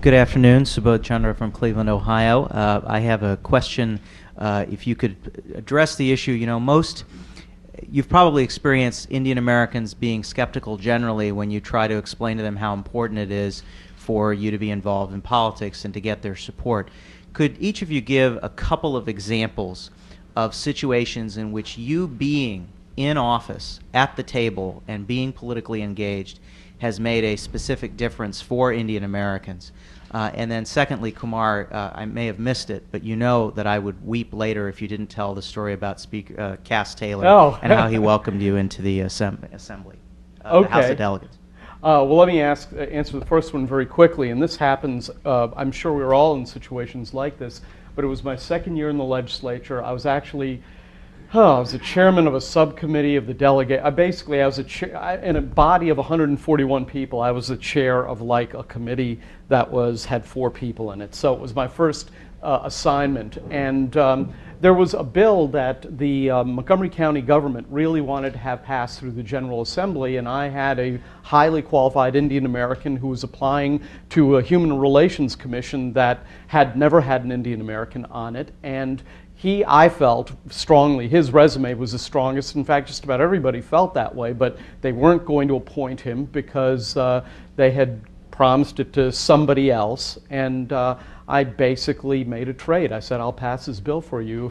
Good afternoon. Subodh Chandra from Cleveland, Ohio. I have a question. If you could address the issue, you've probably experienced Indian Americans being skeptical generally when you try to explain to them how important it is for you to be involved in politics and to get their support. Could each of you give a couple of examples of situations in which you being in office at the table and being politically engaged has made a specific difference for Indian Americans? And then secondly, Kumar, I may have missed it, but you know that I would weep later if you didn't tell the story about Speaker Cass Taylor and how he welcomed you into the assembly, the House of Delegates. Well, let me answer the first one very quickly. And this happens, I'm sure we were all in situations like this, but it was my second year in the legislature. I was actually I was the chairman of a subcommittee of the Delegate. I was in a body of 141 people. I was the chair of like a committee that had 4 people in it. So it was my first assignment. And there was a bill that the Montgomery County government really wanted to have passed through the General Assembly, and I had a highly qualified Indian American who was applying to a Human Relations Commission that had never had an Indian American on it. And I felt strongly, his resume was the strongest. In fact, just about everybody felt that way, but they weren't going to appoint him because they had promised it to somebody else. And I basically made a trade. I said, I'll pass this bill for you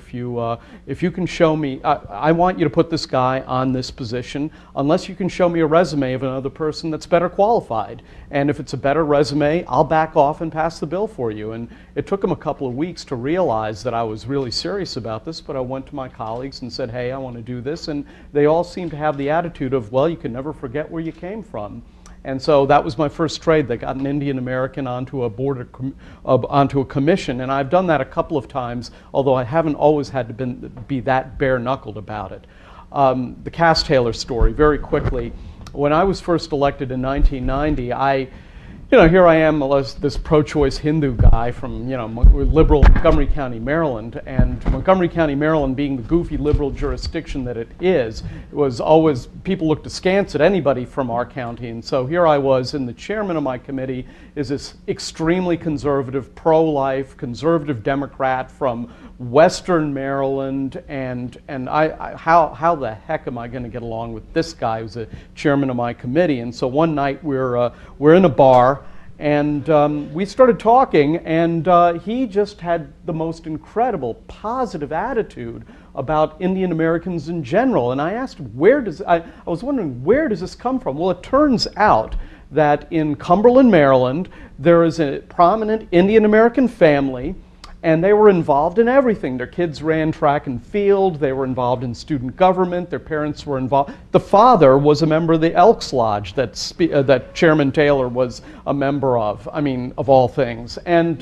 if you can show me, I want you to put this guy on this position unless you can show me a resume of another person that's better qualified. And if it's a better resume, I'll back off and pass the bill for you. And it took him a couple of weeks to realize that I was really serious about this, but I went to my colleagues and said, hey, I want to do this. And they all seemed to have the attitude of, well, you can never forget where you came from. And so that was my first trade that got an Indian American onto a onto a commission, and I've done that a couple of times, although I haven't always had to be that bare-knuckled about it. The Cass Taylor story, very quickly. When I was first elected in 1990, here I am, this pro-choice Hindu guy from, liberal Montgomery County, Maryland, and Montgomery County, Maryland being the goofy liberal jurisdiction that it was always, people looked askance at anybody from our county, and so here I was, and the chairman of my committee is this extremely conservative, pro-life, conservative Democrat from Western Maryland, and how the heck am I going to get along with this guy who's the chairman of my committee? And so one night we're in a bar, and we started talking, and he just had the most incredible positive attitude about Indian Americans in general. And I asked him, I was wondering, where does this come from? Well, it turns out that in Cumberland, Maryland, there is a prominent Indian American family, and they were involved in everything. Their kids ran track and field. They were involved in student government. Their parents were involved. The father was a member of the Elks Lodge that Chairman Taylor was a member of. I mean, of all things. And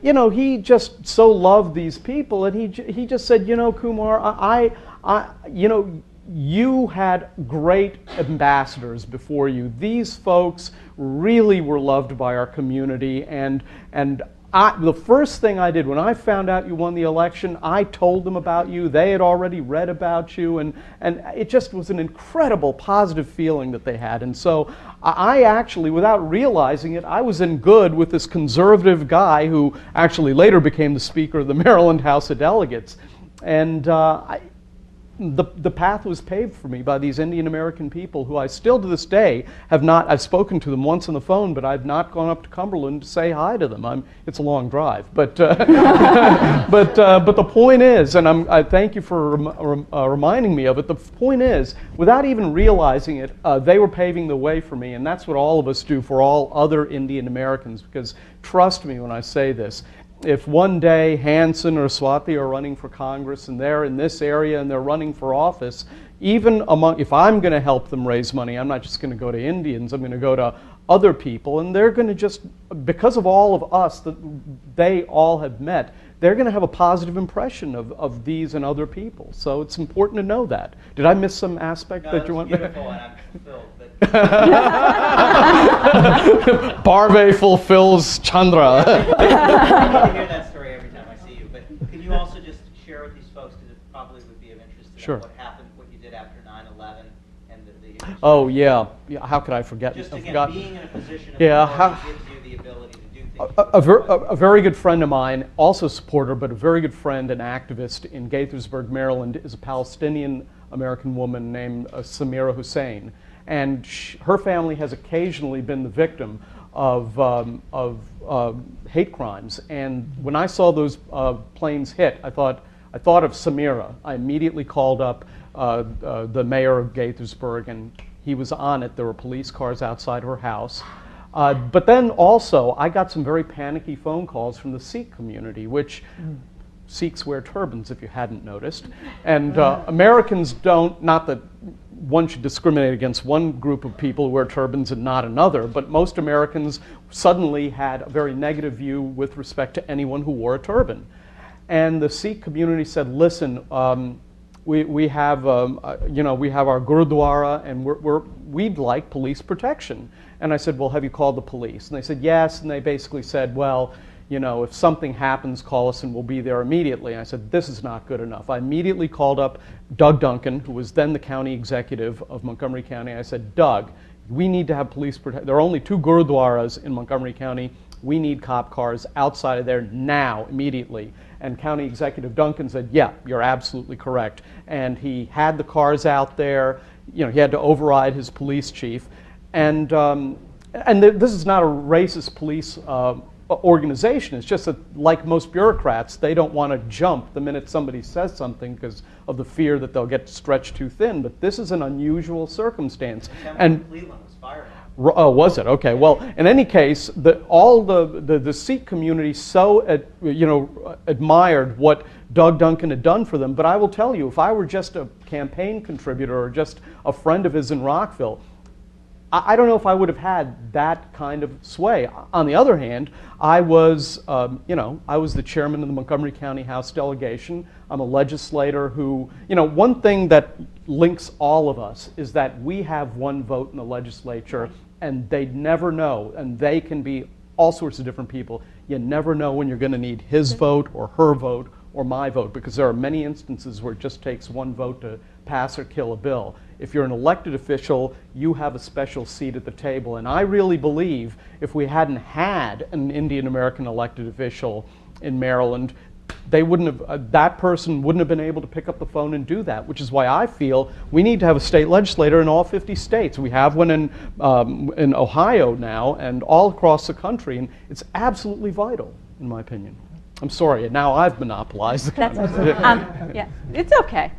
he just so loved these people. And he just said, Kumar, you had great ambassadors before you. These folks really were loved by our community, and the first thing I did when I found out you won the election, I told them about you. They had already read about you, and it just was an incredible positive feeling that they had. And so I actually, without realizing it, I was in good with this conservative guy who actually later became the Speaker of the Maryland House of Delegates. And the path was paved for me by these Indian American people who I still to this day I've spoken to them once on the phone, but I've not gone up to Cumberland to say hi to them. It's a long drive, but but the point is, and I thank you for reminding me of it, the point is, without even realizing it, they were paving the way for me, and that's what all of us do for all other Indian Americans, because trust me when I say this, if one day Hansen or Swati are running for Congress and they're in this area and they're running for office, if I'm going to help them raise money, I'm not just going to go to Indians, I'm going to go to other people, and they're going to just, because of all of us that they all have met, they're going to have a positive impression of these and other people. So it's important to know that. Did I miss some aspect that you want? Beautiful, and I'm fulfilled. Barve fulfills Chandra. I hear that story every time I see you. But can you also just share with these folks, because it probably would be of interest to know what happened, what you did after 9/11, and the Oh yeah. How could I forget? Just again, being in a position of authority gives you the ability to do A very good friend of mine, also a supporter, but a very good friend and activist in Gaithersburg, Maryland, is a Palestinian-American woman named Samira Hussein. And her family has occasionally been the victim of hate crimes. And when I saw those planes hit, I thought of Samira. I immediately called up the mayor of Gaithersburg, and he was on it. There were police cars outside her house. But then also, I got some very panicky phone calls from the Sikh community, which Sikhs wear turbans, if you hadn't noticed. And Americans don't, not that one should discriminate against one group of people who wear turbans and not another, but most Americans suddenly had a very negative view with respect to anyone who wore a turban. And the Sikh community said, listen, we have our Gurudwara, and we'd like police protection. And I said, well, have you called the police? And they said, yes. And they basically said, well, if something happens, call us and we'll be there immediately. And I said, this is not good enough. I immediately called up Doug Duncan, who was then the county executive of Montgomery County. I said, Doug, we need to have police protection. There are only 2 Gurudwaras in Montgomery County. We need cop cars outside of there now, immediately. And County Executive Duncan said, yeah, you're absolutely correct. And he had the cars out there. He had to override his police chief. And this is not a racist police organization. It's just that, like most bureaucrats, they don't want to jump the minute somebody says something because of the fear that they'll get stretched too thin. But this is an unusual circumstance. And Cleveland was fired. Oh, was it? Okay. Well, in any case, all the Sikh community so admired what Doug Duncan had done for them. But I will tell you, if I were just a campaign contributor or just a friend of his in Rockville, I don't know if I would have had that kind of sway. On the other hand, I was the chairman of the Montgomery County House delegation. I'm a legislator who, one thing that links all of us is that we have one vote in the legislature, and they never know, and they can be all sorts of different people. You never know when you're going to need his vote or her vote or my vote, because there are many instances where it just takes one vote to pass or kill a bill. If you're an elected official, you have a special seat at the table. And I really believe if we hadn't had an Indian American elected official in Maryland, they wouldn't have, that person wouldn't have been able to pick up the phone and do that, which is why I feel we need to have a state legislator in all 50 states. We have one in Ohio now and all across the country, and it's absolutely vital, in my opinion. I'm sorry, now I've monopolized the conversation. Yeah, it's okay.